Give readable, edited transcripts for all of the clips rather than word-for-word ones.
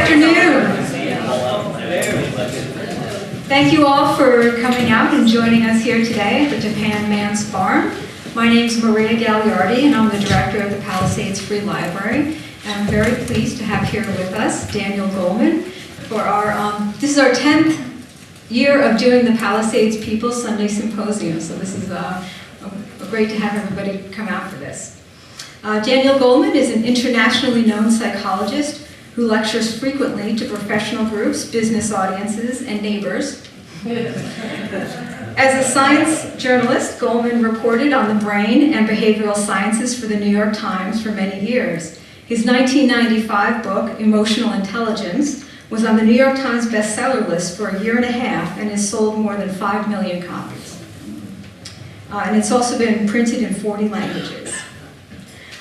afternoon. Thank you all for coming out and joining us here today at the Japan Man's Farm. My name is Maria Gagliardi, and I'm the director of the Palisades Free Library. And I'm very pleased to have here with us Daniel Goleman for our, this is our 10th year of doing the Palisades People's Sunday Symposium. So this is great to have everybody come out for this. Daniel Goleman is an internationally known psychologist who lectures frequently to professional groups, business audiences, and neighbors. As a science journalist, Goleman reported on the brain and behavioral sciences for the New York Times for many years. His 1995 book, Emotional Intelligence, was on the New York Times bestseller list for a year and a half and has sold more than 5 million copies. And it's also been printed in 40 languages.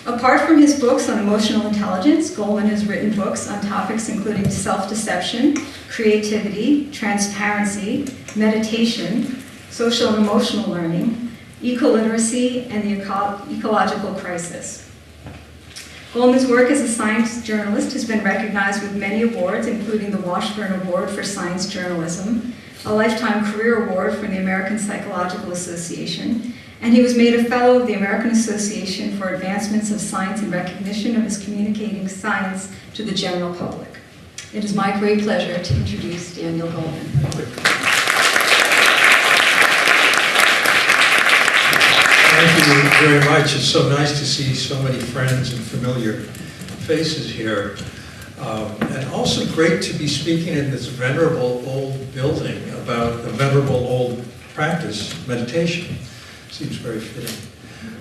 Apart from his books on emotional intelligence, Goleman has written books on topics including self-deception, creativity, transparency, meditation, social and emotional learning, ecoliteracy, and the ecological crisis. Goleman's work as a science journalist has been recognized with many awards, including the Washburn Award for Science Journalism, a Lifetime Career Award from the American Psychological Association, and he was made a Fellow of the American Association for Advancements of Science and Recognition of his communicating science to the general public. It is my great pleasure to introduce Daniel Goleman. Thank you very much. It's so nice to see so many friends and familiar faces here. And also great to be speaking in this venerable old building about a venerable old practice, meditation. Seems very fitting.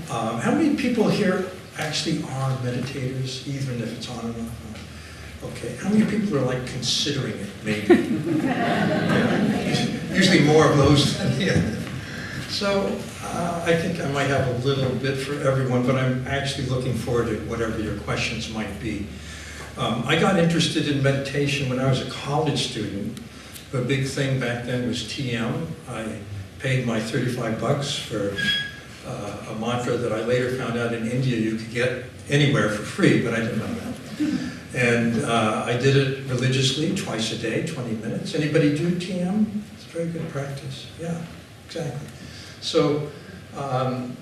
How many people here actually are meditators, even if it's on and off? Okay. How many people are like considering it, maybe? Yeah. Usually more of those than the other. So I think I might have a little bit for everyone, but I'm actually looking forward to whatever your questions might be. I got interested in meditation when I was a college student. The big thing back then was TM. I paid my $35 for a mantra that I later found out in India you could get anywhere for free, but I didn't know that. And I did it religiously, twice a day, 20 minutes. Anybody do TM? It's a very good practice. Yeah, exactly. So, and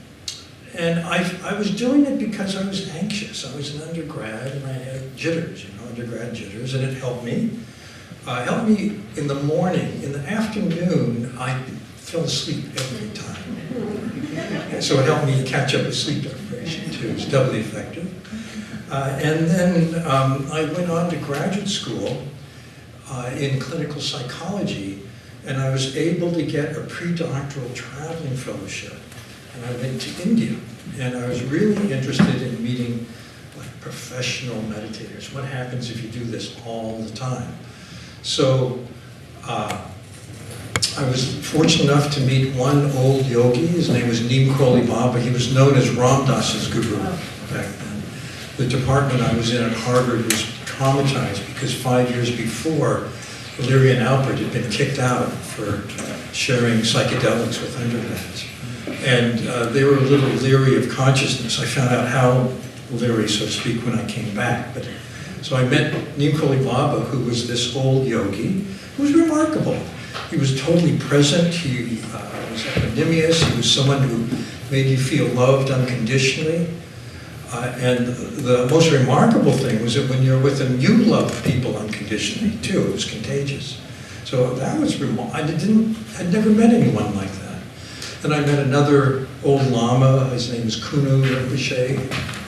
I was doing it because I was anxious. I was an undergrad and I had jitters, undergrad jitters, and it helped me. It helped me in the morning. In the afternoon, I fell asleep every time. So it helped me catch up with sleep deprivation too. It's doubly effective. And then I went on to graduate school in clinical psychology, and I was able to get a pre-doctoral traveling fellowship. And I went to India, and I was really interested in meeting like professional meditators. What happens if you do this all the time? So I was fortunate enough to meet one old yogi. His name was Neem Kroli Baba. He was known as Ram Dass's guru back then. The department I was in at Harvard was traumatized because 5 years before, Illyrian Albert had been kicked out for sharing psychedelics with undergrads. And they were a little leery of consciousness. I found out how leery, so to speak, when I came back. But so I met Neem Kroli Baba, who was this old yogi, who was remarkable. He was totally present. He was equanimous. He was someone who made you feel loved unconditionally. And the most remarkable thing was that when you're with him, you love people unconditionally too. It was contagious. So that was I'd never met anyone like that. And I met another old Lama. His name is Kunu Rinpoche,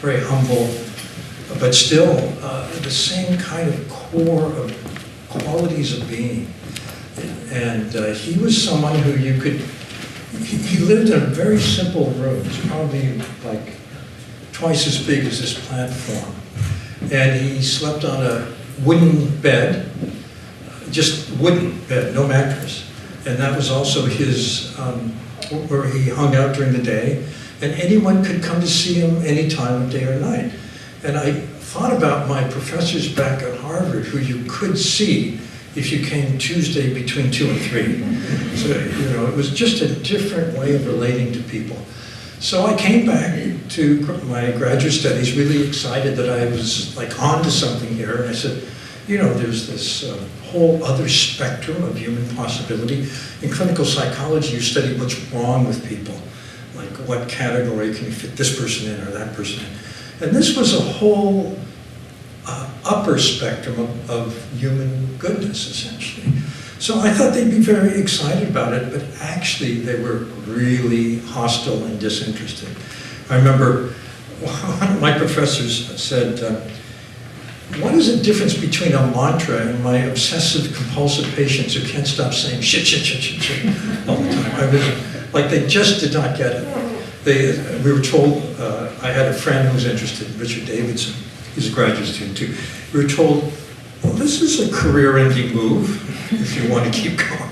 very humble, but still the same kind of core of qualities of being. And he was someone who you could, he lived in a very simple room. It's probably like twice as big as this platform. And he slept on a wooden bed, just wooden bed, no mattress. And that was also his, where he hung out during the day. And anyone could come to see him any time of day or night. And I thought about my professors back at Harvard who you could see if you came Tuesday between 2 and 3. So, it was just a different way of relating to people. So I came back to my graduate studies really excited that I was like onto something here. And I said, you know, there's this whole other spectrum of human possibility. In clinical psychology, you study what's wrong with people. Like, what category can you fit this person in or that person in? And this was a whole upper spectrum of human goodness, essentially. So I thought they'd be very excited about it, but actually they were really hostile and disinterested. I remember one of my professors said, what is the difference between a mantra and my obsessive compulsive patients who can't stop saying shit, shit, shit, shit, shit all the time? I was, like, they just did not get it. We were told, I had a friend who was interested, Richard Davidson, he's a graduate student too. We were told, well, this is a career-ending move if you want to keep going.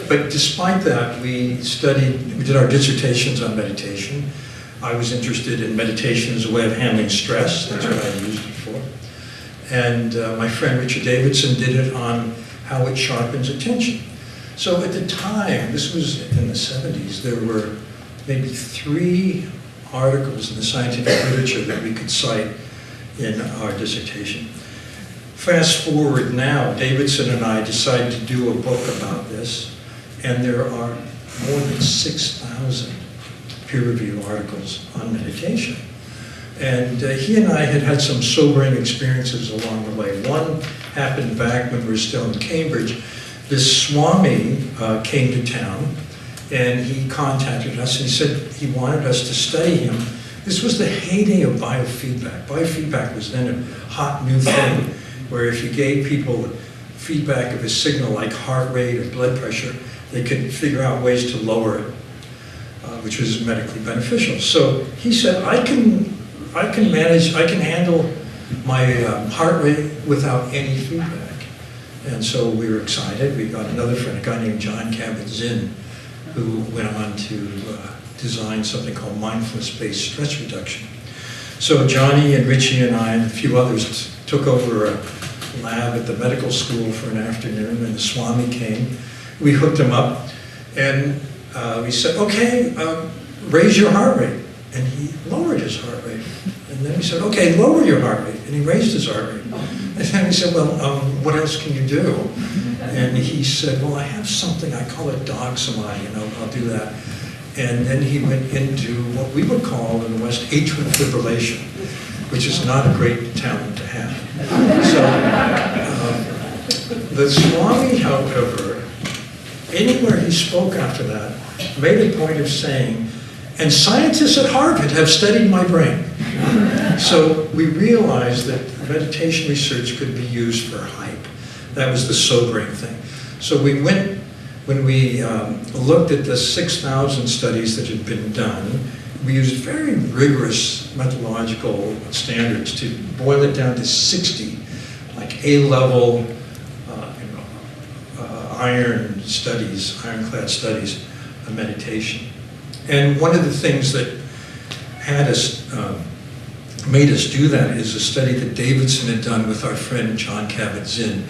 But despite that, we did our dissertations on meditation. I was interested in meditation as a way of handling stress. That's what I used it for. And my friend Richard Davidson did it on how it sharpens attention. So at the time, this was in the 70s, there were maybe 3 articles in the scientific literature that we could cite in our dissertation. Fast forward now, Davidson and I decided to do a book about this, and there are more than 6,000 peer-reviewed articles on meditation. And he and I had had some sobering experiences along the way. One happened back when we were still in Cambridge. This Swami came to town, and he contacted us, and he said he wanted us to study him. This was the heyday of biofeedback. Biofeedback was then a hot new thing, where if you gave people feedback of a signal like heart rate or blood pressure, they could figure out ways to lower it, which was medically beneficial. So he said, I can handle my heart rate without any feedback. And so we were excited. We got another friend, a guy named John Kabat-Zinn, who went on to design something called mindfulness-based stress reduction. So Johnny and Richie and I and a few others took over a lab at the medical school for an afternoon, and the Swami came. We hooked him up, and we said, okay, raise your heart rate. And he lowered his heart rate. And then we said, okay, lower your heart rate. And he raised his heart rate. And then we said, well, what else can you do? And he said, well, I have something, I call it dog samadhi, you know, I'll do that. And then he went into what we would call in the West atrial fibrillation, which is not a great talent to have. So the Swami, however, anywhere he spoke after that, made a point of saying, and scientists at Harvard have studied my brain. So we realized that meditation research could be used for hype. That was the sobering thing. So we went, when we looked at the 6,000 studies that had been done, we used very rigorous methodological standards to boil it down to 60, like A-level ironclad studies of meditation. And one of the things that had us, made us do that is a study that Davidson had done with our friend John Kabat-Zinn.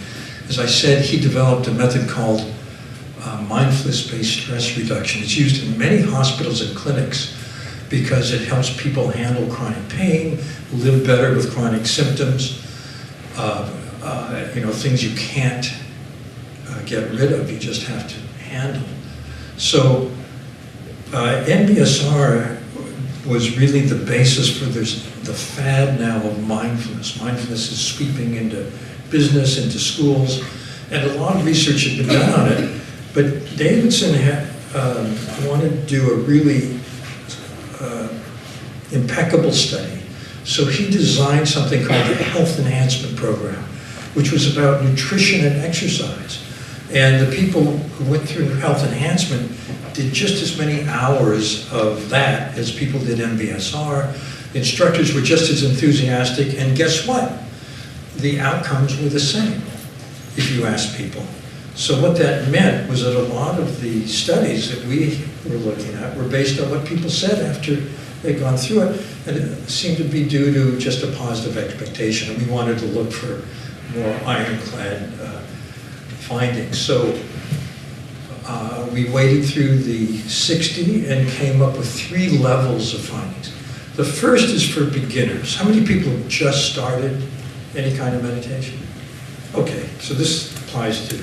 As I said, he developed a method called mindfulness-based stress reduction. It's used in many hospitals and clinics because it helps people handle chronic pain, live better with chronic symptoms, you know, things you can't get rid of, you just have to handle. So MBSR was really the basis for the fad now of mindfulness. Mindfulness is sweeping into business, into schools, and a lot of research had been done on it. But Davidson had wanted to do a really impeccable study. So he designed something called the Health Enhancement Program, which was about nutrition and exercise. And the people who went through health enhancement did just as many hours of that as people did MBSR. The instructors were just as enthusiastic, and guess what? The outcomes were the same if you asked people. So what that meant was that a lot of the studies that we were looking at were based on what people said after they'd gone through it, and it seemed to be due to just a positive expectation, and we wanted to look for more ironclad findings. So we waded through the 60 and came up with 3 levels of findings. The first is for beginners. How many people have just started any kind of meditation? Okay, so this applies to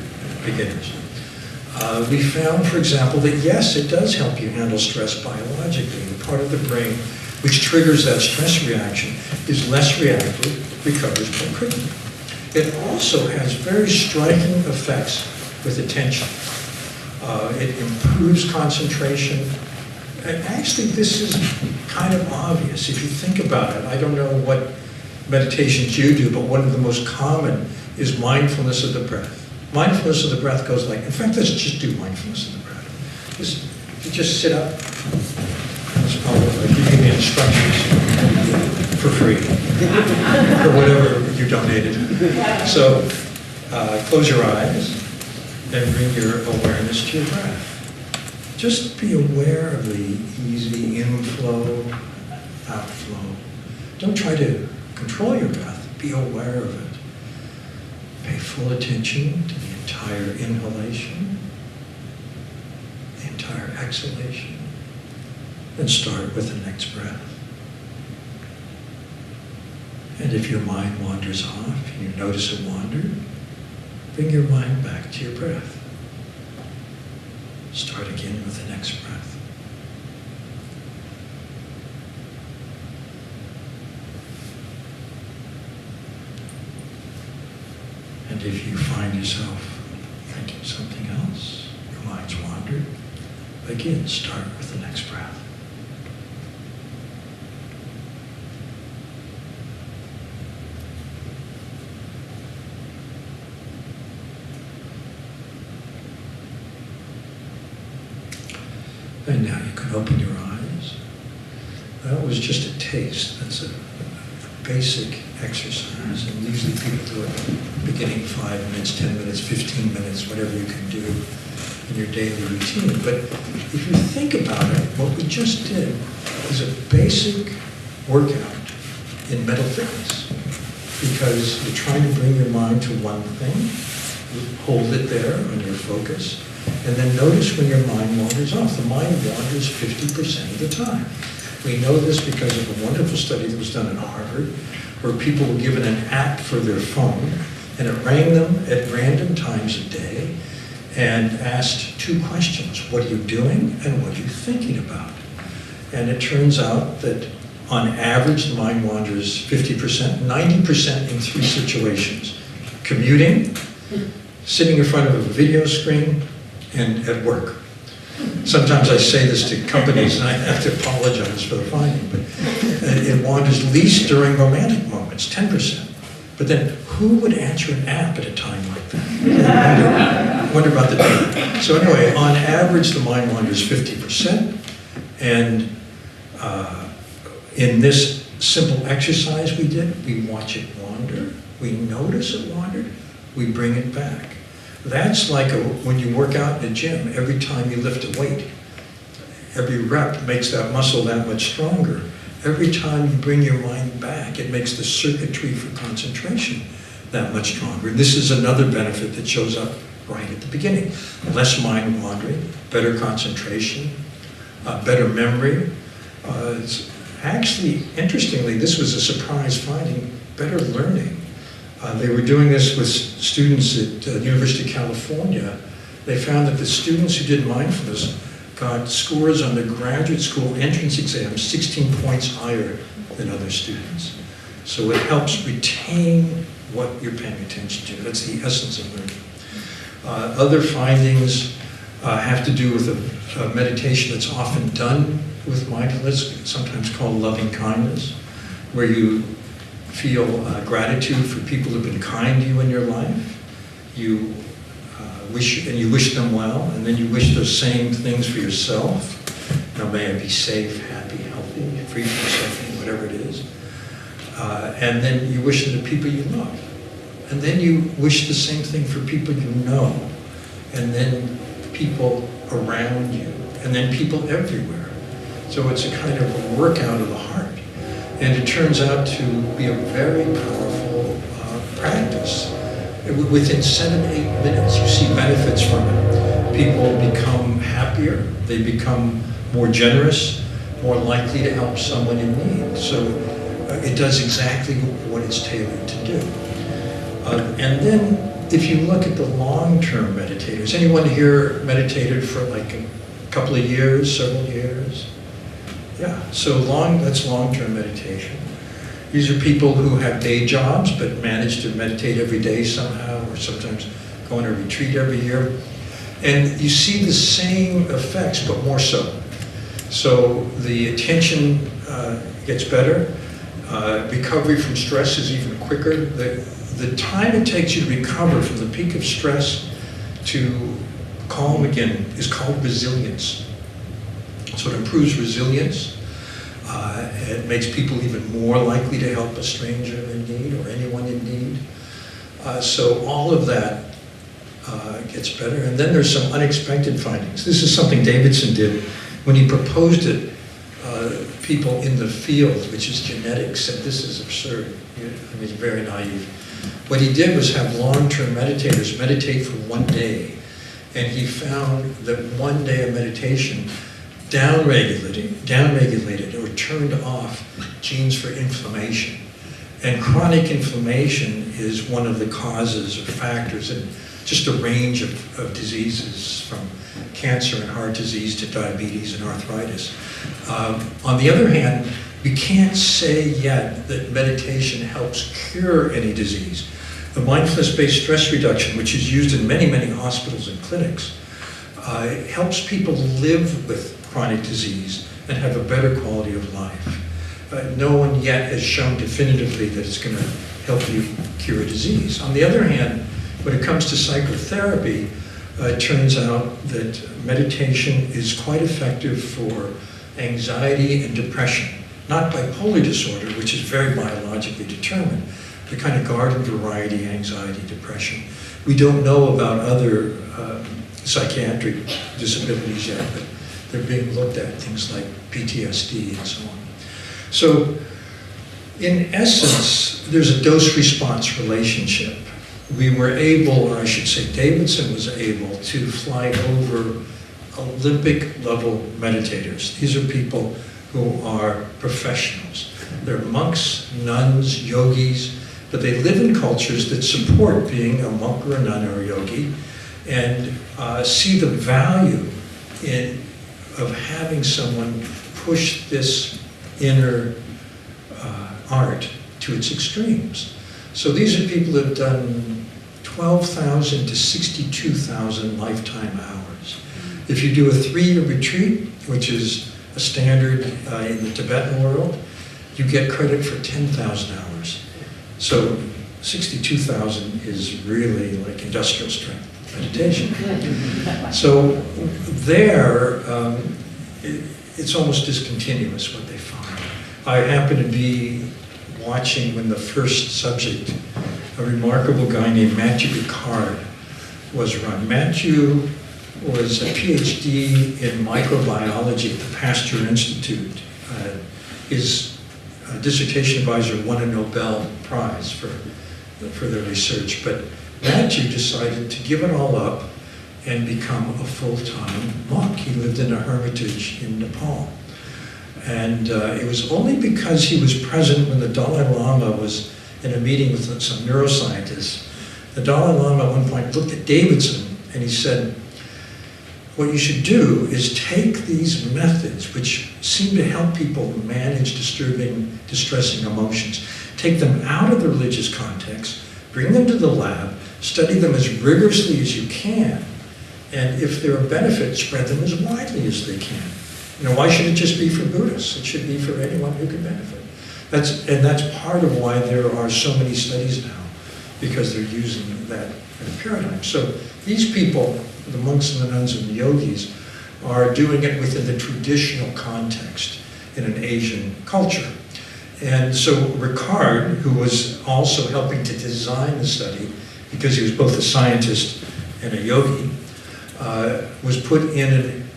beginners. We found, for example, that yes, it does help you handle stress biologically. The part of the brain which triggers that stress reaction is less reactive, recovers more quickly. It also has very striking effects with attention. It improves concentration. And actually, this is kind of obvious if you think about it. I don't know what meditations you do, but one of the most common is mindfulness of the breath. Mindfulness of the breath goes like, in fact, let's just do mindfulness of the breath. Just sit up. I'll give you the instructions for free, or whatever you donated. So close your eyes and bring your awareness to your breath. Just be aware of the easy inflow, outflow. Don't try to control your breath. Be aware of it. Pay full attention to the entire inhalation, the entire exhalation, and start with the next breath. And if your mind wanders off, and you notice it wander, bring your mind back to your breath. Start again with the next breath. And if you find yourself thinking something else, your mind's wandered, again, start with the next breath. And now you can open your eyes. That was just a taste. That's a basic exercise, and usually people do it beginning 5 minutes, 10 minutes, 15 minutes, whatever you can do in your daily routine. But if you think about it, what we just did is a basic workout in mental fitness, because you're trying to bring your mind to one thing, you hold it there on your focus, and then notice when your mind wanders off. The mind wanders 50% of the time. We know this because of a wonderful study that was done at Harvard, where people were given an app for their phone, and it rang them at random times a day and asked 2 questions. What are you doing and what are you thinking about? And it turns out that on average, the mind wanders 50%, 90% in 3 situations: commuting, sitting in front of a video screen, and at work. Sometimes I say this to companies and I have to apologize for the finding, but it wanders least during romantic moments, 10%. But then who would answer an app at a time like that? I wonder about the data. So anyway, on average, the mind wanders 50%. And in this simple exercise we did, we watch it wander, we notice it wandered, we bring it back. That's like when you work out in a gym. Every time you lift a weight, every rep makes that muscle that much stronger. Every time you bring your mind back, it makes the circuitry for concentration that much stronger. And this is another benefit that shows up right at the beginning. Less mind wandering, better concentration, better memory. Actually, interestingly, this was a surprise finding, better learning. They were doing this with students at the University of California. They found that the students who did mindfulness got scores on the graduate school entrance exam 16 points higher than other students. So it helps retain what you're paying attention to. That's the essence of learning. Other findings have to do with a meditation that's often done with mindfulness, sometimes called loving kindness, where you feel gratitude for people who've been kind to you in your life. You wish them well, and then you wish those same things for yourself. Now, may I be safe, happy, healthy, free from suffering, whatever it is. And then you wish them to people you love. And then you wish the same thing for people you know. And then people around you. And then people everywhere. So it's a kind of a workout of the heart. And it turns out to be a very powerful practice. Within 7 to 8 minutes, you see benefits from it. People become happier, they become more generous, more likely to help someone in need. So it does exactly what it's tailored to do. And then if you look at the long-term meditators, anyone here meditated for like a couple of years, several years? Yeah, so that's long-term meditation. These are people who have day jobs but manage to meditate every day somehow, or sometimes go on a retreat every year. And you see the same effects, but more so. So the attention gets better. Recovery from stress is even quicker. The time it takes you to recover from the peak of stress to calm again is called resilience. So it improves resilience. It makes people even more likely to help a stranger in need or anyone in need. So all of that gets better. And then there's some unexpected findings. This is something Davidson did when he proposed it. People in the field, which is genetics, said this is absurd. I mean, it's very naive. What he did was have long-term meditators meditate for 1 day. And he found that 1 day of meditation downregulated or turned off genes for inflammation. And chronic inflammation is one of the causes or factors in just a range of diseases, from cancer and heart disease to diabetes and arthritis. On the other hand, we can't say yet that meditation helps cure any disease. The mindfulness-based stress reduction, which is used in many, many hospitals and clinics, helps people live with chronic disease and have a better quality of life. No one yet has shown definitively that it's going to help you cure a disease. On the other hand, when it comes to psychotherapy, it turns out that meditation is quite effective for anxiety and depression. Not bipolar disorder, which is very biologically determined, the kind of garden variety anxiety, depression. We don't know about other psychiatric disabilities yet, but they're being looked at, things like PTSD and so on. So, in essence, there's a dose-response relationship. We were able, or I should say Davidson was able, to fly over Olympic-level meditators. These are people who are professionals. They're monks, nuns, yogis, but they live in cultures that support being a monk or a nun or a yogi, and see the value of having someone push this inner art to its extremes. So these are people that have done 12,000 to 62,000 lifetime hours. If you do a 3-year retreat, which is a standard in the Tibetan world, you get credit for 10,000 hours. So 62,000 is really like industrial strength meditation. So there, it's almost discontinuous what they find. I happen to be watching when the first subject, a remarkable guy named Matthew Picard, was run. Matthew was a PhD in microbiology at the Pasteur Institute. His dissertation advisor won a Nobel Prize for their research, but Matthew decided to give it all up and become a full-time monk. He lived in a hermitage in Nepal. And it was only because he was present when the Dalai Lama was in a meeting with some neuroscientists. The Dalai Lama at one point looked at Davidson and he said, what you should do is take these methods, which seem to help people manage distressing emotions, take them out of the religious context, bring them to the lab, study them as rigorously as you can, and if there are benefits, spread them as widely as they can. You know, why should it just be for Buddhists? It should be for anyone who can benefit. That's part of why there are so many studies now, because they're using that paradigm. So these people, the monks and the nuns and the yogis, are doing it within the traditional context in an Asian culture. And so Ricard, who was also helping to design the study, because he was both a scientist and a yogi, was put in an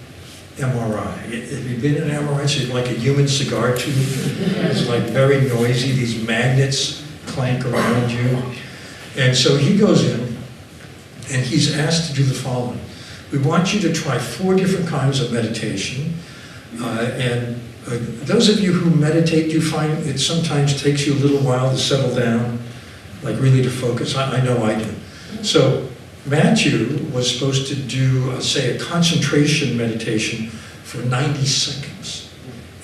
MRI. Have you been in an MRI? It's like a human cigar tube. It's like very noisy. These magnets clank around you. And so he goes in and he's asked to do the following. We want you to try 4 different kinds of meditation. Those of you who meditate, you find it sometimes takes you a little while to settle down. like really to focus. I know I do. So Matthew was supposed to do, say, a concentration meditation for 90 seconds.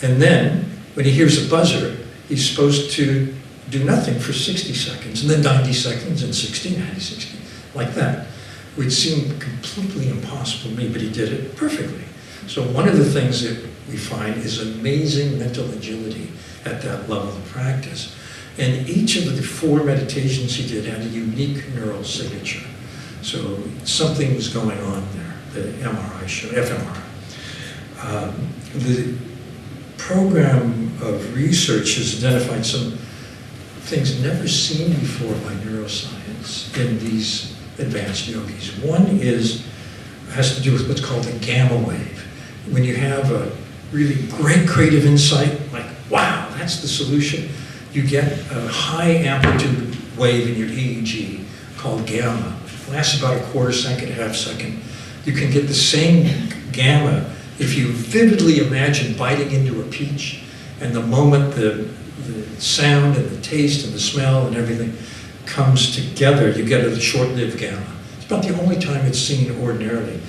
And then, when he hears a buzzer, he's supposed to do nothing for 60 seconds, and then 90 seconds, and 60, 90, 60, like that. Which seemed completely impossible to me, but he did it perfectly. So one of the things that we find is amazing mental agility at that level of practice. And each of the 4 meditations he did had a unique neural signature. So something was going on there, the MRI showed, fMRI. The program of research has identified some things never seen before by neuroscience in these advanced yogis. One has to do with what's called a gamma wave. When you have a really great creative insight, like, wow, that's the solution, you get a high amplitude wave in your EEG called gamma. It lasts about a quarter second, half second. You can get the same gamma if you vividly imagine biting into a peach, and the moment the sound and the taste and the smell and everything comes together, you get a short-lived gamma. It's about the only time it's seen ordinarily.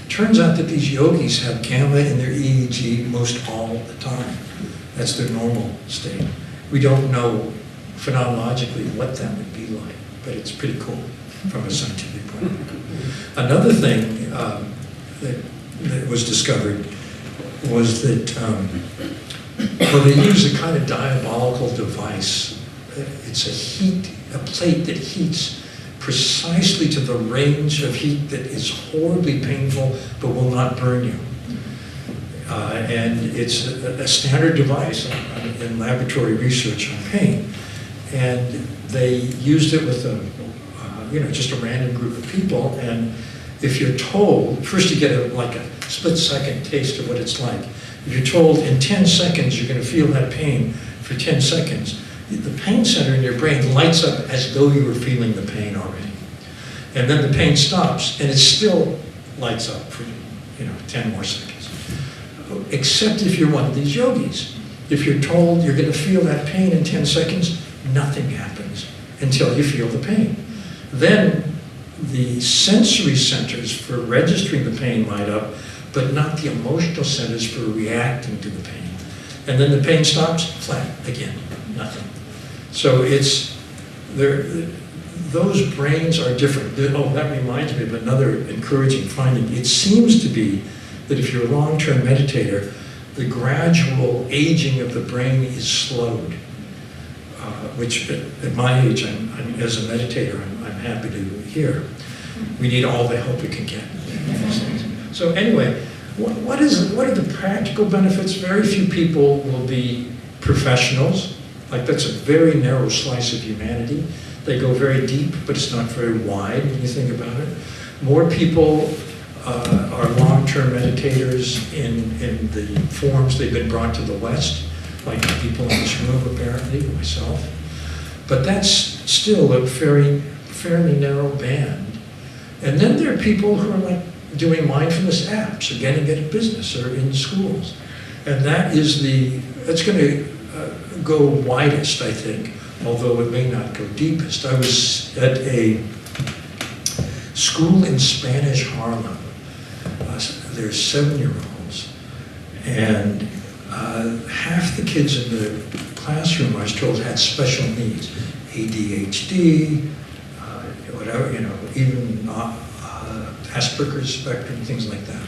Turns out that these yogis have gamma in their EEG most all the time. That's their normal state. We don't know phenomenologically what that would be like, but it's pretty cool from a scientific point of view. Another thing that was discovered was that, well, they use a kind of diabolical device. It's a plate that heats precisely to the range of heat that is horribly painful but will not burn you. And it's a standard device in laboratory research on pain. And they used it with just a random group of people. And if you're told, first you get like a split-second taste of what it's like. If you're told in 10 seconds you're going to feel that pain for 10 seconds, the pain center in your brain lights up as though you were feeling the pain already. And then the pain stops, and it still lights up for 10 more seconds. Except if you're one of these yogis. If you're told you're going to feel that pain in 10 seconds, nothing happens until you feel the pain. Then the sensory centers for registering the pain light up, but not the emotional centers for reacting to the pain. And then the pain stops, flat again, nothing. So those brains are different. Oh, that reminds me of another encouraging finding. It seems to be that if you're a long-term meditator, the gradual aging of the brain is slowed, which at my age, as a meditator, I'm happy to hear. We need all the help we can get. So anyway, what are the practical benefits? Very few people will be professionals. Like, that's a very narrow slice of humanity. They go very deep, but it's not very wide when you think about it. More people are long-term meditators in the forms they've been brought to the West, like the people in this room, apparently, myself. But that's still a fairly narrow band. And then there are people who are like doing mindfulness apps, or getting into business, or in schools. And that's going to go widest, I think, although it may not go deepest. I was at a school in Spanish Harlem. There's 7-year-olds, and half the kids in the classroom, I was told, had special needs, ADHD, whatever, even Asperger's spectrum, things like that.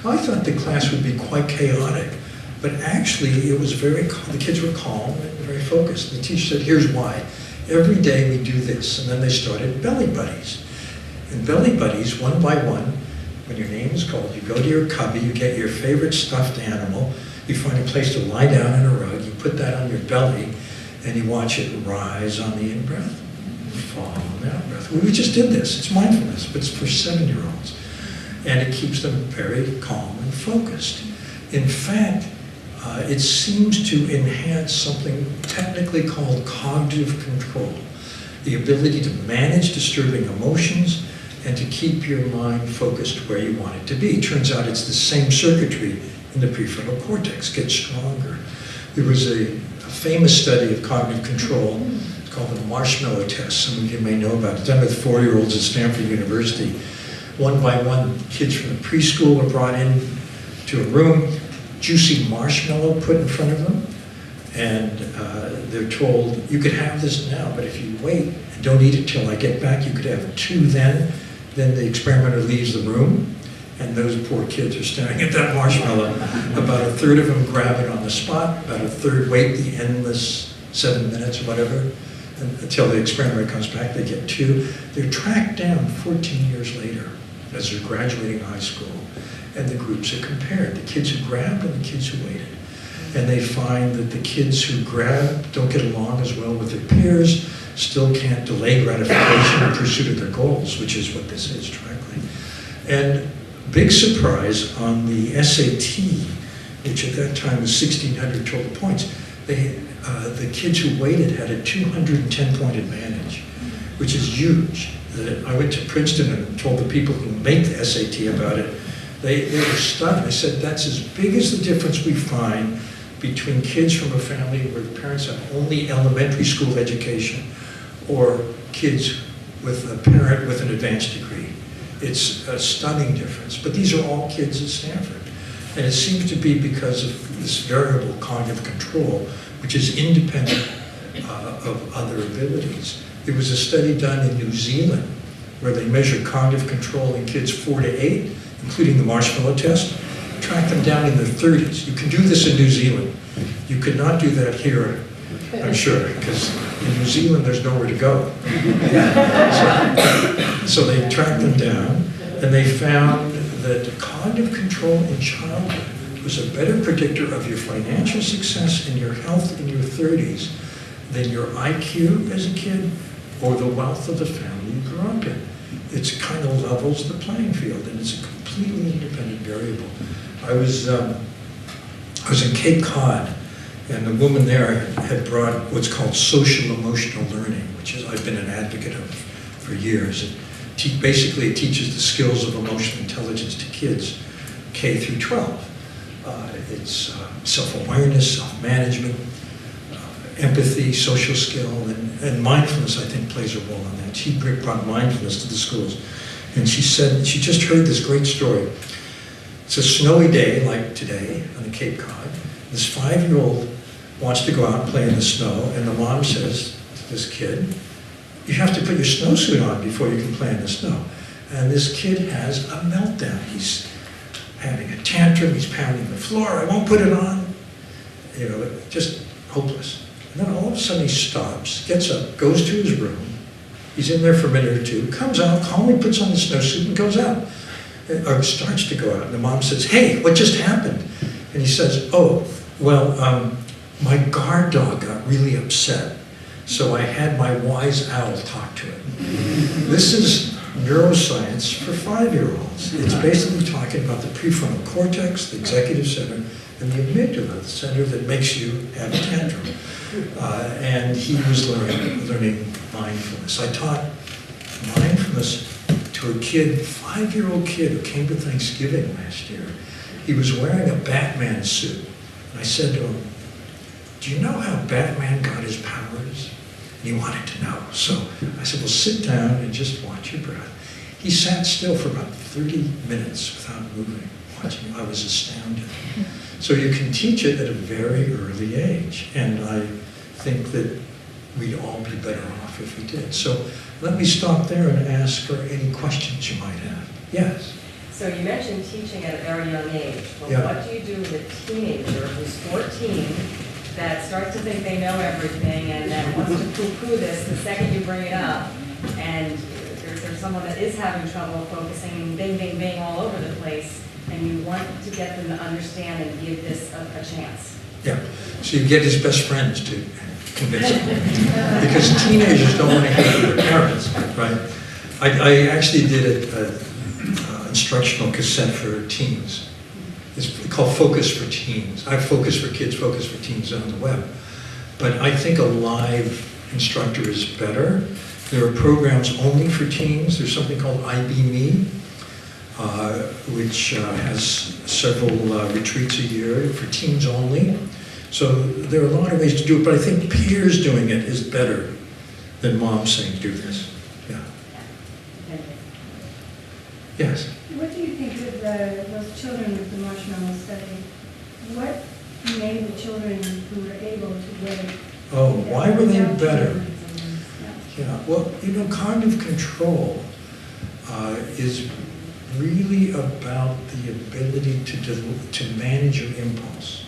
I thought the class would be quite chaotic, but actually the kids were calm and very focused. The teacher said, here's why. Every day we do this, and then they started belly buddies. And belly buddies, one by one, when your name is called, you go to your cubby, you get your favorite stuffed animal, you find a place to lie down in a rug, you put that on your belly, and you watch it rise on the in-breath, fall on the out-breath. We just did this. It's mindfulness, but it's for 7-year-olds. And it keeps them very calm and focused. In fact, it seems to enhance something technically called cognitive control, the ability to manage disturbing emotions and to keep your mind focused where you want it to be. It turns out it's the same circuitry in the prefrontal cortex, gets stronger. There was a famous study of cognitive control. It's called the marshmallow test. Some of you may know about it. It's done with 4-year-olds at Stanford University. One by one, kids from the preschool are brought in to a room, juicy marshmallow put in front of them, and they're told, you could have this now, but if you wait and don't eat it till I get back, you could have 2 then. Then the experimenter leaves the room, and those poor kids are staring at that marshmallow. About a third of them grab it on the spot, about a third wait the endless 7 minutes or whatever, until the experimenter comes back, they get 2. They're tracked down 14 years later as they're graduating high school, and the groups are compared, the kids who grabbed and the kids who waited. And they find that the kids who grab don't get along as well with their peers, still can't delay gratification in pursuit of their goals, which is what this is directly. And big surprise on the SAT, which at that time was 1,600 total points, the kids who waited had a 210-point advantage, which is huge. I went to Princeton and told the people who make the SAT about it. They were stunned. I said, that's as big as the difference we find between kids from a family where the parents have only elementary school education or kids with a parent with an advanced degree. It's a stunning difference. But these are all kids at Stanford. And it seems to be because of this variable cognitive control, which is independent of other abilities. There was a study done in New Zealand where they measured cognitive control in kids 4 to 8, including the marshmallow test, tracked them down in their 30s. You can do this in New Zealand. You could not do that here, I'm sure, because in New Zealand there's nowhere to go. So they tracked them down, and they found that cognitive control in childhood was a better predictor of your financial success and your health in your 30s than your IQ as a kid or the wealth of the family you grew up in. It kind of levels the playing field, and it's a completely independent variable. I was in Cape Cod, and the woman there had brought what's called social emotional learning, which is I've been an advocate of for years. Basically, it teaches the skills of emotional intelligence to kids, K through 12. It's self-awareness, self-management, empathy, social skill, and mindfulness, I think, plays a role in that. She brought mindfulness to the schools. And she said, she just heard this great story. It's a snowy day, like today, on the Cape Cod. This 5-year-old wants to go out and play in the snow, and the mom says to this kid, you have to put your snowsuit on before you can play in the snow. And this kid has a meltdown. He's having a tantrum, he's pounding the floor, I won't put it on. You know, just hopeless. And then all of a sudden he stops, gets up, goes to his room. He's in there for a minute or two, comes out, calmly puts on the snowsuit and goes out. Or starts to go out. And the mom says, hey, what just happened? And he says, oh, well, my guard dog got really upset. So I had my wise owl talk to it. This is neuroscience for 5-year-olds. It's basically talking about the prefrontal cortex, the executive center, and the amygdala, the center that makes you have a tantrum. And he was learning mindfulness. I taught mindfulness to a kid, 5-year-old kid who came to Thanksgiving last year. He was wearing a Batman suit. And I said to him, do you know how Batman got his powers? And he wanted to know. So I said, well, sit down and just watch your breath. He sat still for about 30 minutes without moving, watching. I was astounded. So you can teach it at a very early age. And I think that we'd all be better off if we did. So let me stop there and ask for any questions you might have. Yes? So you mentioned teaching at a very young age. Well, Yeah. what do you do with a teenager who's 14 that starts to think they know everything and that wants to poo-poo this the second you bring it up, and there's someone that is having trouble focusing, bing, bing, bing all over the place, and you want to get them to understand and give this a chance? Yeah. So you get his best friends to convince him. Because teenagers don't want to hear their parents, right? I actually did an instructional cassette for teens. It's called Focus for Teens. I have Focus for Kids, Focus for Teens on the web. But I think a live instructor is better. There are programs only for teens. There's something called IB.me, which has several retreats a year for teens only. So there are a lot of ways to do it, but I think peers doing it is better than mom saying, do this. Yeah. Yes? What do you think of those children with the marshmallow study? What made the children who were able to wait? Oh, why were they better? Yeah, well, you know, cognitive control is really about the ability to manage your impulse.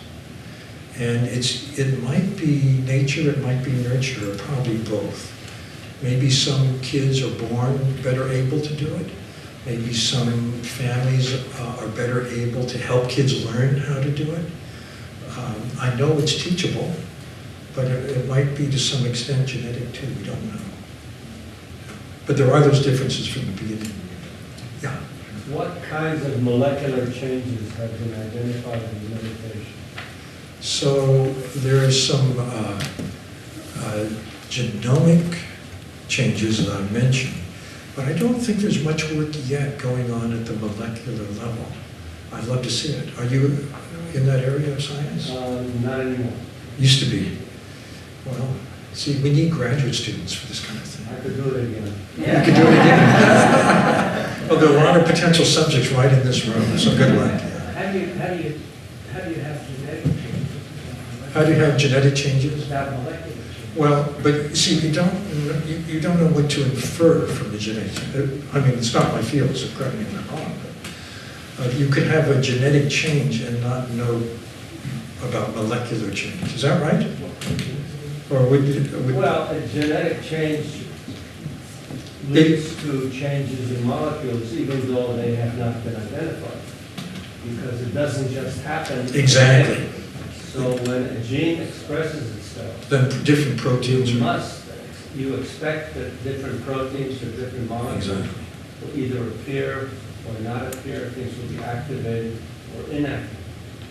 And it might be nature, it might be nurture, or probably both. Maybe some kids are born better able to do it. Maybe some families are better able to help kids learn how to do it. I know it's teachable, but it might be to some extent genetic too, we don't know. But there are those differences from the beginning. Yeah. What kinds of molecular changes have been identified in meditation? So there are some genomic changes that I mentioned, but I don't think there's much work yet going on at the molecular level. I'd love to see it. Are you in that area of science? Not anymore. Used to be. Well, see, we need graduate students for this kind of thing. I could do it again. You could do it again. Well, there are a lot of potential subjects right in this room, so good luck. Yeah. How do you have genetic changes? How do you have genetic changes? Without molecular changes? Well, but see, you don't know what to infer from the genetic. I mean, it's not my field, so correct me if I'm wrong. But you could have a genetic change and not know about molecular change. Is that right? Or would Well, a genetic change leads to changes in molecules, even though they have not been identified, because it doesn't just happen. Exactly. So when a gene expresses itself, then different proteins you expect that different proteins or different molecules Exactly. will either appear or not appear, things will be activated or inactivated.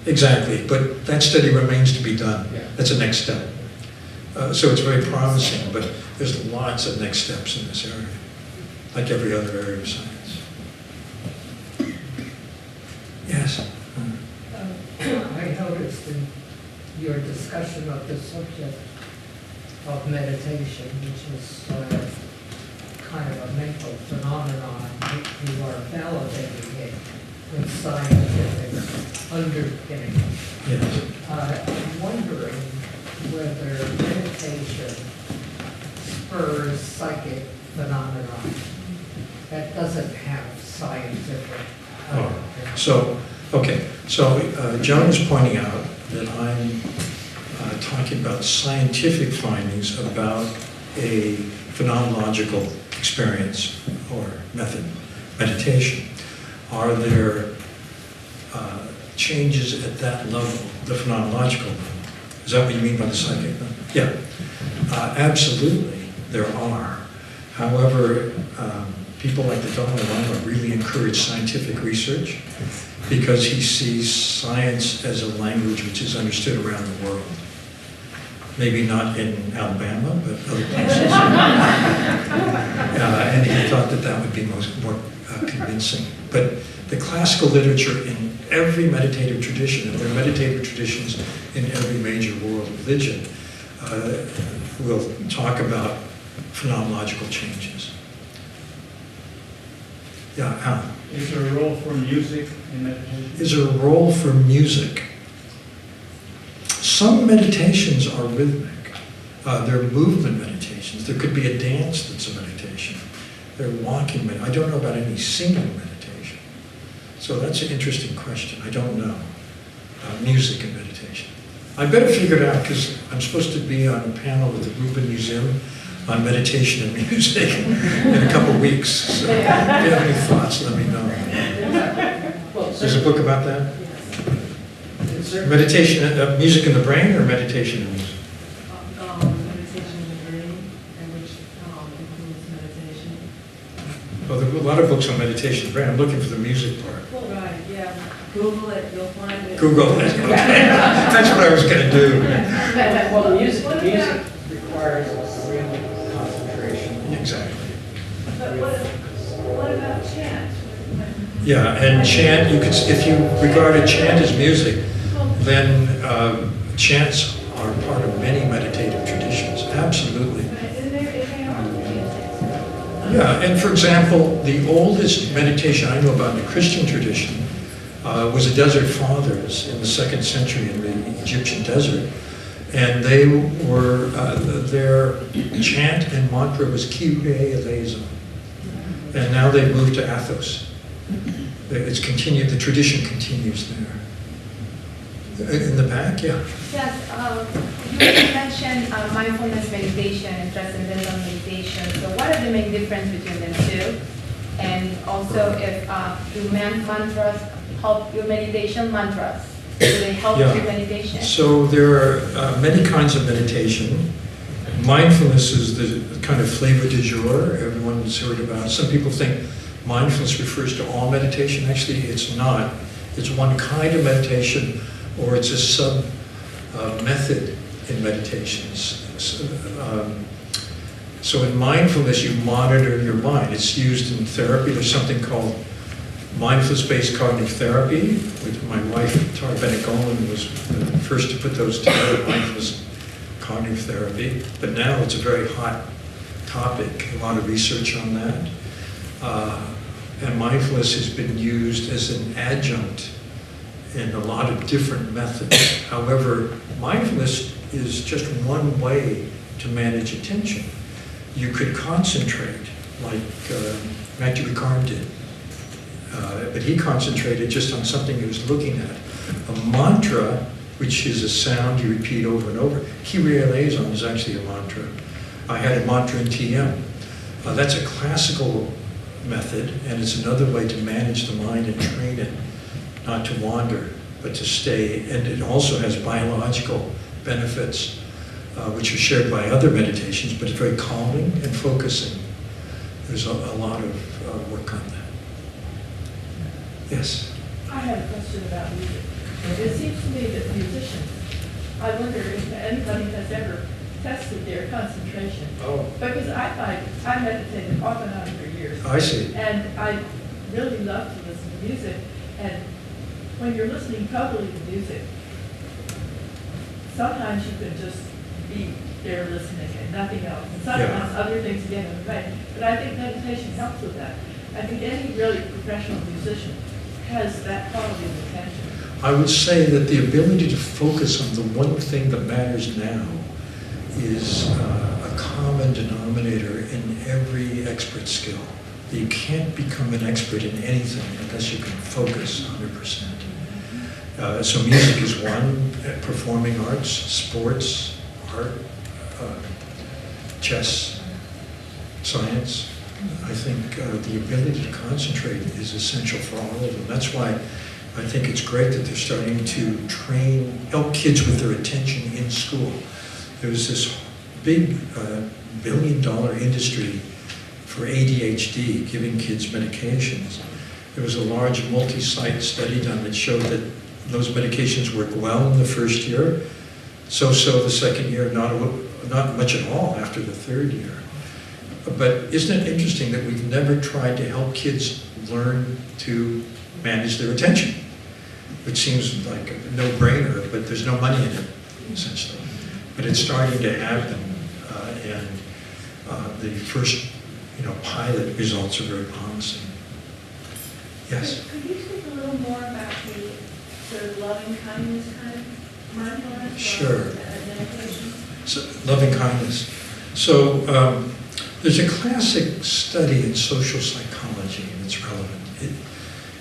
Exactly, but that study remains to be done. Yeah. That's a next step. So it's very promising, but there's lots of next steps in this area, like every other area of science. Yes? I noticed in your discussion of the subject of meditation, which is kind of a mental phenomenon, you are validating it with scientific underpinning. Yes. I'm wondering whether meditation spurs psychic phenomenon that doesn't have scientific underpinning. So Joan is pointing out that I'm talking about scientific findings about a phenomenological experience or method, meditation. Are there changes at that level, the phenomenological level? Is that what you mean by the psychic? Yeah, absolutely, there are. However, people like the Dalai Lama really encourage scientific research because he sees science as a language which is understood around the world. Maybe not in Alabama, but other places. And he thought that that would be more convincing. But the classical literature in every meditative tradition, and there are meditative traditions in every major world religion, will talk about phenomenological changes. Yeah, Alan. Is there a role for music in meditation? Is there a role for music? Some meditations are rhythmic. They're movement meditations. There could be a dance that's a meditation. They're walking meditation. I don't know about any singing meditation. So that's an interesting question. I don't know about music and meditation. I better figure it out because I'm supposed to be on a panel with the Rubin Museum on meditation and music in a couple weeks. So if you have any thoughts, let me know. There's a book about that? Meditation, music in the brain or meditation in music? Meditation in the brain, and which includes meditation. Well, there are a lot of books on meditation in the brain. I'm looking for the music part. Right, yeah. Google it, you'll find it. Google it, okay. That's what I was going to do. Well, the music requires real concentration. Exactly. But what about chant? Yeah, and chant, you could, if you regarded chant as music, then chants are part of many meditative traditions, absolutely. Isn't there, if they Yeah, and for example, the oldest meditation I know about in the Christian tradition was the Desert Fathers in the 2nd century in the Egyptian desert. And they were, their chant and mantra was Kyrie eleison. And now they've moved to Athos. It's continued, the tradition continues there. In the back, yeah. Yes, you mentioned mindfulness meditation and transcendental meditation. So what are the main difference between them two? And also, if do mantras help your meditation? Mantras, do they help your meditation? So there are many kinds of meditation. Mindfulness is the kind of flavor du jour everyone's heard about. Some people think mindfulness refers to all meditation. Actually, it's not. It's one kind of meditation, or it's a sub method in meditations. So in mindfulness, you monitor your mind. It's used in therapy. There's something called mindfulness-based cognitive therapy, which my wife, Daniel Goleman, was the first to put those together, mindfulness cognitive therapy. But now it's a very hot topic, a lot of research on that. And mindfulness has been used as an adjunct in a lot of different methods. However, mindfulness is just one way to manage attention. You could concentrate, like Matthew Ricard did, but he concentrated just on something he was looking at. A mantra, which is a sound you repeat over and over. Kyrie eleison is actually a mantra. I had a mantra in TM. That's a classical method, and it's another way to manage the mind and train it not to wander, but to stay. And it also has biological benefits, which are shared by other meditations, but it's very calming and focusing. There's a lot of work on that. Yes? I have a question about music. It seems to me that musicians, I wonder if anybody has ever tested their concentration. Oh. Because I find, I meditated off and on for years. I see. And I really love to listen to music. And when you're listening totally to music, sometimes you can just be there listening and nothing else. And sometimes other things get in the way. But I think meditation helps with that. I think any really professional musician has that quality of attention. I would say that the ability to focus on the one thing that matters now is a common denominator in every expert skill. You can't become an expert in anything unless you can focus 100%. So music is one, performing arts, sports, art, chess, science. I think the ability to concentrate is essential for all of them. That's why I think it's great that they're starting to help kids with their attention in school. There's this big billion-dollar industry for ADHD, giving kids medications. There was a large multi-site study done that showed that those medications work well in the first year, so-so the second year, not much at all after the third year. But isn't it interesting that we've never tried to help kids learn to manage their attention, which seems like a no-brainer, but there's no money in it, essentially. But it's starting to happen, and the first, pilot results are very promising. Yes? Could you speak a little more about the sort of loving kindness kind of mindfulness? Sure. Meditation? So, loving kindness. So there's a classic study in social psychology that's relevant.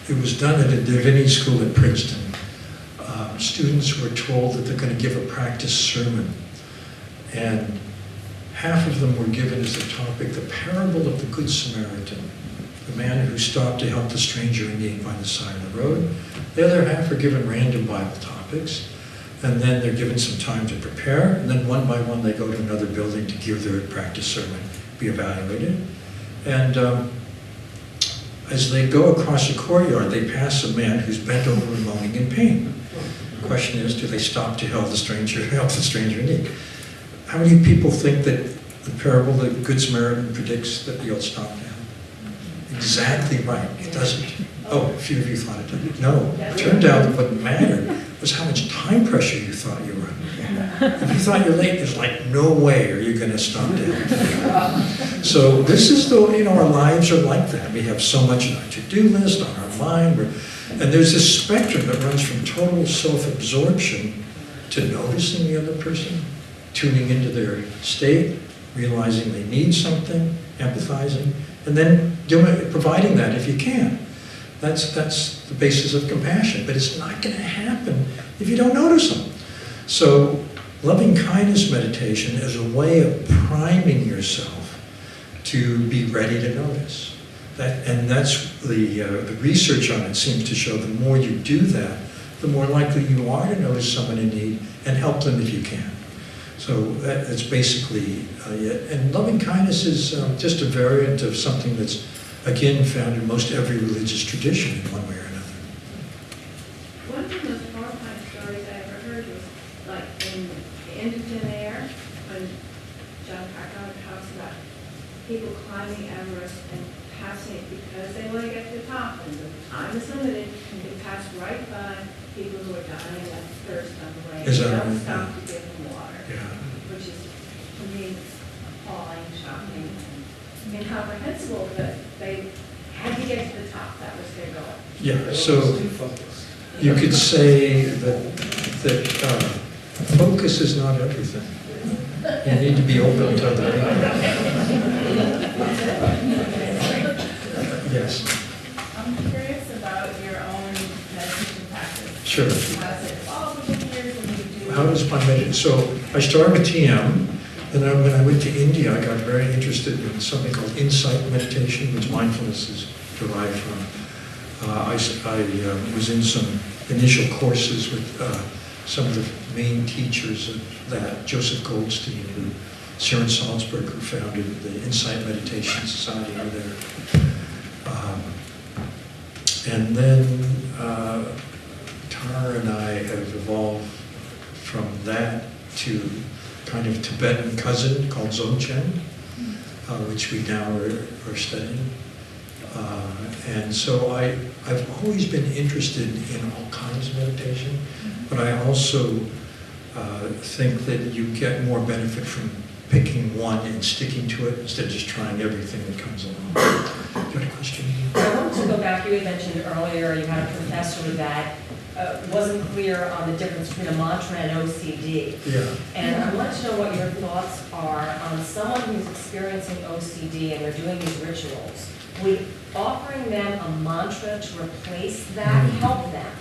It was done at a divinity school at Princeton. Students were told that they're going to give a practice sermon, and half of them were given as the topic the parable of the Good Samaritan, the man who stopped to help the stranger in need by the side of the road. The other half are given random Bible topics, and then they're given some time to prepare, and then one by one they go to another building to give their practice sermon, be evaluated. And as they go across the courtyard, they pass a man who's bent over and moaning in pain. The question is, do they stop to help the stranger in need? How many people think that the parable of the Good Samaritan predicts that you'll stop now? Exactly right. It doesn't. Oh, a few of you thought it did. No. It turned out that what mattered was how much time pressure you thought you were under. If you thought you're late, there's like no way are you going to stop down. So this is the, our lives are like that. We have so much on our to-do list, on our mind, and there's this spectrum that runs from total self-absorption to noticing the other person, tuning into their state, realizing they need something, empathizing, and then providing that if you can. That's the basis of compassion, but it's not going to happen if you don't notice them. So loving kindness meditation is a way of priming yourself to be ready to notice. And that's the research on it seems to show the more you do that, the more likely you are to notice someone in need and help them if you can. So that's basically it. And loving kindness is just a variant of something that's, again, found in most every religious tradition in one way or another. One of the most horrifying stories I ever heard was like in The End of Thin Air, when John Carter talks about people climbing Everest and passing it because they want to get to the top, and the time is limited, and they pass right by people who are dying of thirst on the way. Is They that don't right? stop to give them water, Yeah. which is, to me, appalling, shocking, incomprehensible that they had to get to the top. That was their goal. Yeah, so you could say that focus is not everything. You need to be open to other people. Yes. I'm curious about your own meditation practice. Sure. How's it evolved over the years when you do? How does my meditation? So I started with TM, and then when I went to India, I got very interested in something called insight meditation, which mindfulness is derived from. I was in some initial courses with some of the main teachers of that, Joseph Goldstein, who Sharon Salzberg, who founded the Insight Meditation Society over there. And then Tara and I have evolved from that to kind of Tibetan cousin called Dzogchen, which we now are studying. And so I've always been interested in all kinds of meditation, but I also think that you get more benefit from picking one and sticking to it instead of just trying everything that comes along. Do you have a question? I wanted to go back, you had mentioned earlier you had a professor that wasn't clear on the difference between a mantra and OCD. Yeah. And I want to know what your thoughts are on someone who's experiencing OCD and they're doing these rituals. Would offering them a mantra to replace that help them?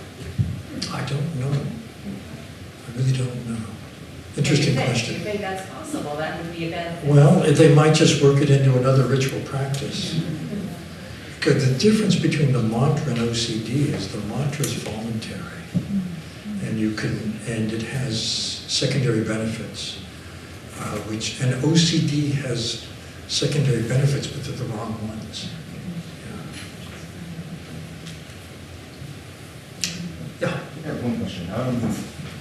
I don't know. I really don't know. Interesting question. Do you think that's possible? That would be a benefit? Well, they might just work it into another ritual practice. Because the difference between the mantra and OCD is the mantra is voluntary, and it has secondary benefits, and OCD has secondary benefits, but they're the wrong ones. Yeah. I have one question.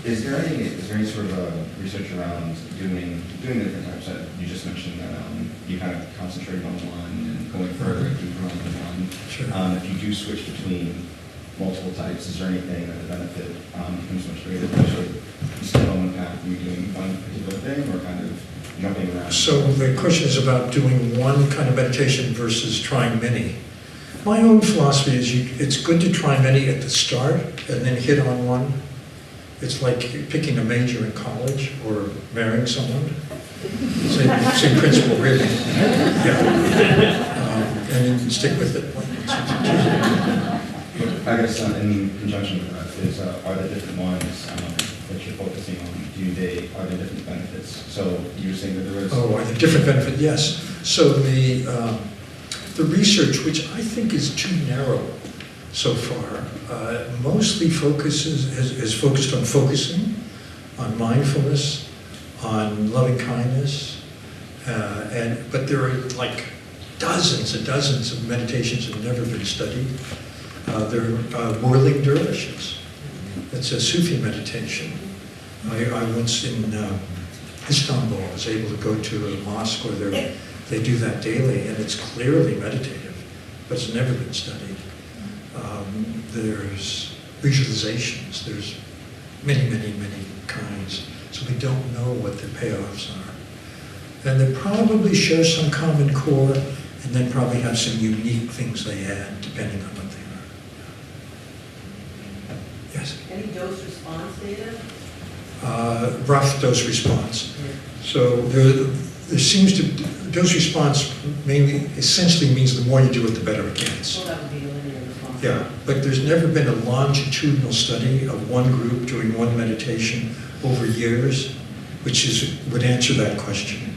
Is there any sort of research around doing the different types that you just mentioned that you kind of concentrate on one and going further and deeper on the one? Sure. If you do switch between multiple types, is there anything that the benefit becomes much greater? Especially you stay on one path, are you doing one particular thing or kind of jumping around? So the question is about doing one kind of meditation versus trying many. My own philosophy is it's good to try many at the start and then hit on one. It's like picking a major in college or marrying someone. Same principle, really. Yeah. And then stick with it. I guess in conjunction with that is, are the different ones that you're focusing on, are there different benefits? So you were saying that there is... Oh, are there different benefits? Yes. So the research, which I think is too narrow so far, mostly is focused on focusing, on mindfulness, on loving kindness, but there are like dozens and dozens of meditations that have never been studied. There are whirling dervishes. It's a Sufi meditation. I once in Istanbul was able to go to a mosque where they do that daily, and it's clearly meditative. but it's never been studied. There's visualizations, there's many, many, many kinds, so we don't know what the payoffs are. And they probably share some common core, and then probably have some unique things they add, depending on what they are. Yes? Any dose response data? Rough dose response. So there seems to, dose response mainly, essentially means the more you do it, the better it gets. Well, that would be a linear response. Yeah, but there's never been a longitudinal study of one group doing one meditation over years, which would answer that question.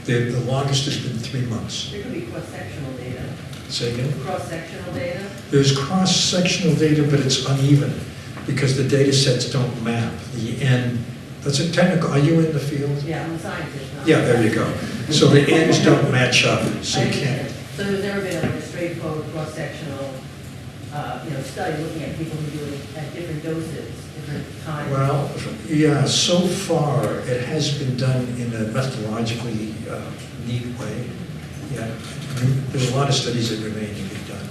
The longest has been 3 months. There could be cross-sectional data. Say again? Cross-sectional data? There's cross-sectional data, but it's uneven because the data sets don't map. The N, that's a technical, are you in the field? Yeah, I'm a scientist. Yeah, there you go. So the ends don't match up, so you can't. So there's never been like a straightforward cross-sectional, study looking at people who do it at different doses, different times? Well, yeah, so far it has been done in a methodologically neat way. Yeah, there's a lot of studies that remain to be done.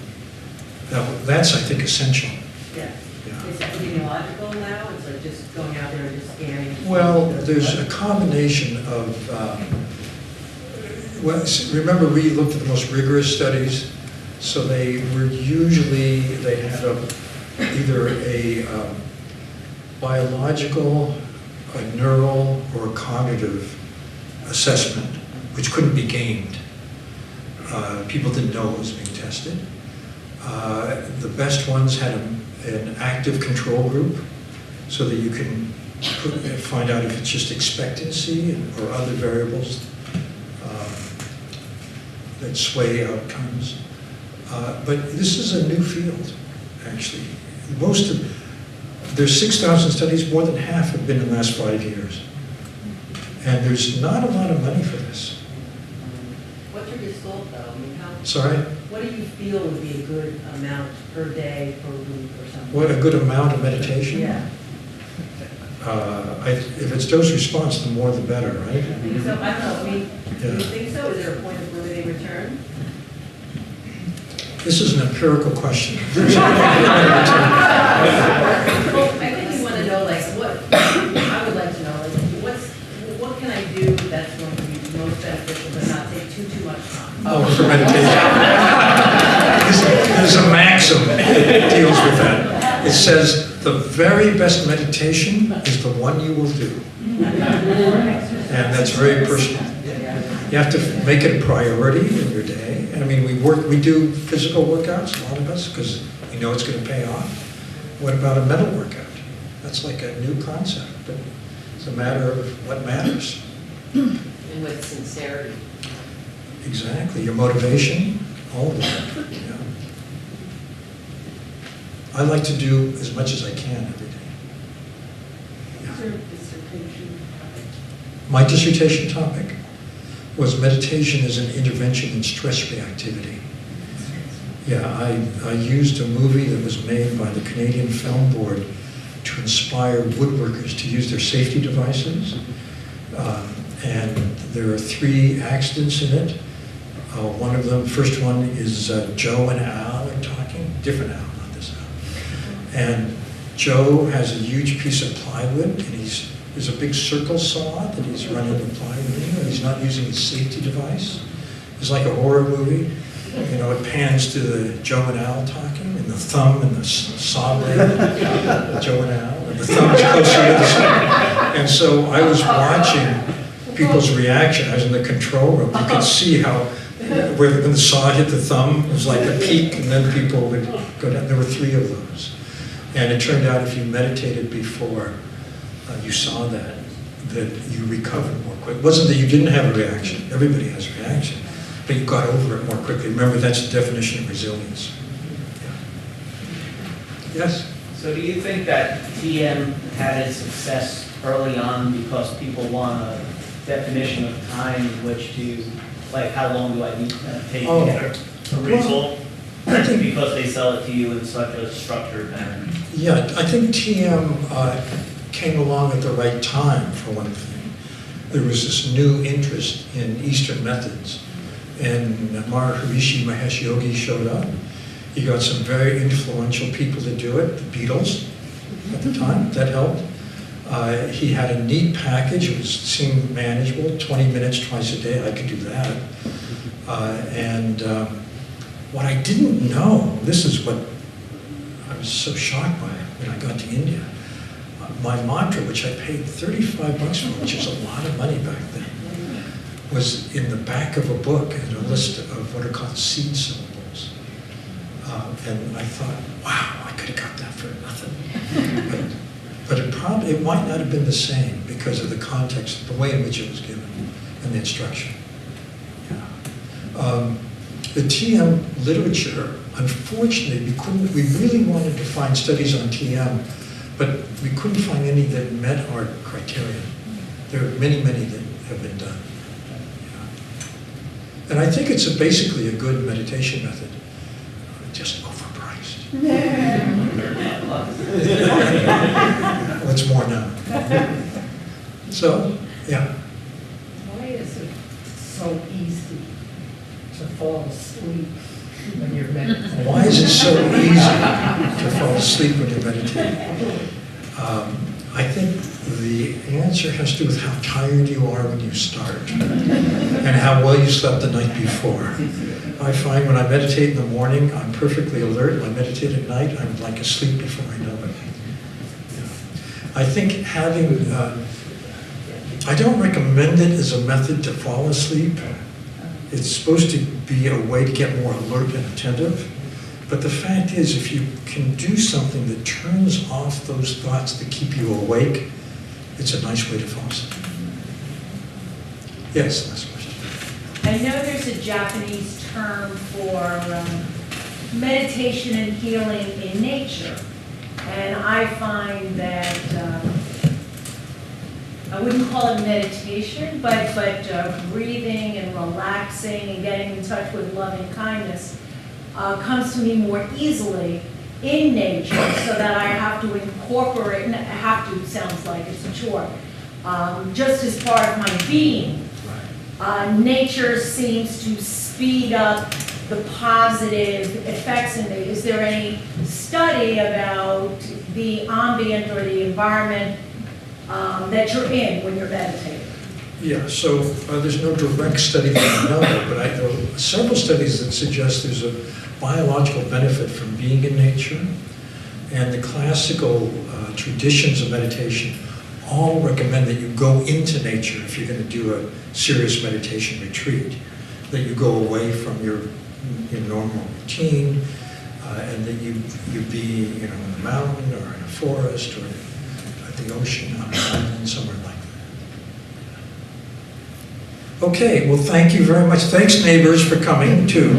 Now, that's, I think, essential. Yeah. Yeah. Is that epidemiological now? It's like just going out there and just scanning? Well, there's a combination of, remember we looked at the most rigorous studies, so they were usually, they had either a biological, a neural, or a cognitive assessment, which couldn't be gamed. People didn't know it was being tested. The best ones had an active control group, so that you can find out if it's just expectancy or other variables that sway outcomes. But this is a new field, actually. There's 6,000 studies, more than half have been in the last 5 years. And there's not a lot of money for this. What's your result though? I mean, Sorry? what do you feel would be a good amount per day, per week, or something? What, a good amount of meditation? Yeah. If it's dose response, the more the better, right? So, I don't know, I mean, do you Yeah. think so? Is there a point of limiting return? This is an empirical question. Well, I think you want to know, like, I would like to know, like, what can I do that's going to be most beneficial but not take too much time? Oh, for meditation. There's a maxim that deals with that. It says, the very best meditation is the one you will do. And that's very personal. You have to make it a priority in your day. I mean, we do physical workouts, a lot of us, because we know it's going to pay off. What about a mental workout? That's like a new concept, but it's a matter of what matters. And with sincerity. Exactly, your motivation, all of that. Yeah. I like to do as much as I can every day. Yeah. My dissertation topic was meditation as an intervention in stress reactivity. Yeah, I used a movie that was made by the Canadian Film Board to inspire woodworkers to use their safety devices. And there are 3 accidents in it. One of them, first one is Joe and Al are talking, different Al, not this Al. And Joe has a huge piece of plywood, and there's a big circle saw that he's running the plywood in, and he's not using his safety device. It's like a horror movie. You know, it pans to the Joe and Al talking, and the thumb and the saw blade, Joe and Al, and the thumb's closer to the saw. And so I was watching people's reaction. I was in the control room. You could see how, when the saw hit the thumb, it was like a peak, and then people would go down. There were 3 of those. And it turned out if you meditated before you saw that you recovered more quickly. It wasn't that you didn't have a reaction. Everybody has a reaction. But you got over it more quickly. Remember, that's the definition of resilience. Yeah. Yes? So do you think that TM had its success early on because people want a definition of time in which to, like, how long do I need to take to get a result? Because they sell it to you in such a structured manner. Yeah, I think TM came along at the right time, for one thing. There was this new interest in Eastern methods. and Maharishi Mahesh Yogi showed up. He got some very influential people to do it, the Beatles at the time, that helped. He had a neat package, it seemed manageable, 20 minutes twice a day, I could do that. What I didn't know, this is what I was so shocked by when I got to India. My mantra, which I paid $35 for, which is a lot of money back then, was in the back of a book and a list of what are called seed syllables. And I thought, wow, I could have got that for nothing. But it might not have been the same because of the context, the way in which it was given, and the instruction. Yeah. The TM literature, unfortunately, we really wanted to find studies on TM, but we couldn't find any that met our criteria. There are many, many that have been done. Yeah. And I think it's basically a good meditation method, just overpriced. What's more now? So, yeah. Why is it so easy to fall asleep when you're meditating? Why is it so easy to fall asleep when you're meditating? I think the answer has to do with how tired you are when you start and how well you slept the night before. I find when I meditate in the morning, I'm perfectly alert. When I meditate at night, I'm like asleep before I know it. Yeah. I think having, I don't recommend it as a method to fall asleep. It's supposed to be a way to get more alert and attentive. But the fact is, if you can do something that turns off those thoughts that keep you awake, it's a nice way to fall asleep. Yes, last question. I know there's a Japanese term for meditation and healing in nature. And I find that, I wouldn't call it meditation, but breathing and relaxing and getting in touch with loving kindness comes to me more easily in nature, so that I have to incorporate, and have to sounds like it's a chore, just as part of my being. Nature seems to speed up the positive effects in me. Is there any study about the ambient or the environment that you're in when you're meditating? Yeah, so there's no direct study that I know of, but there are several studies that suggest there's a biological benefit from being in nature, and the classical traditions of meditation all recommend that you go into nature if you're going to do a serious meditation retreat, that you go away from your normal routine, and that you be in a mountain or in a forest or at the ocean, on an island, somewhere like that. Okay, well, thank you very much. Thanks, neighbors, for coming, too.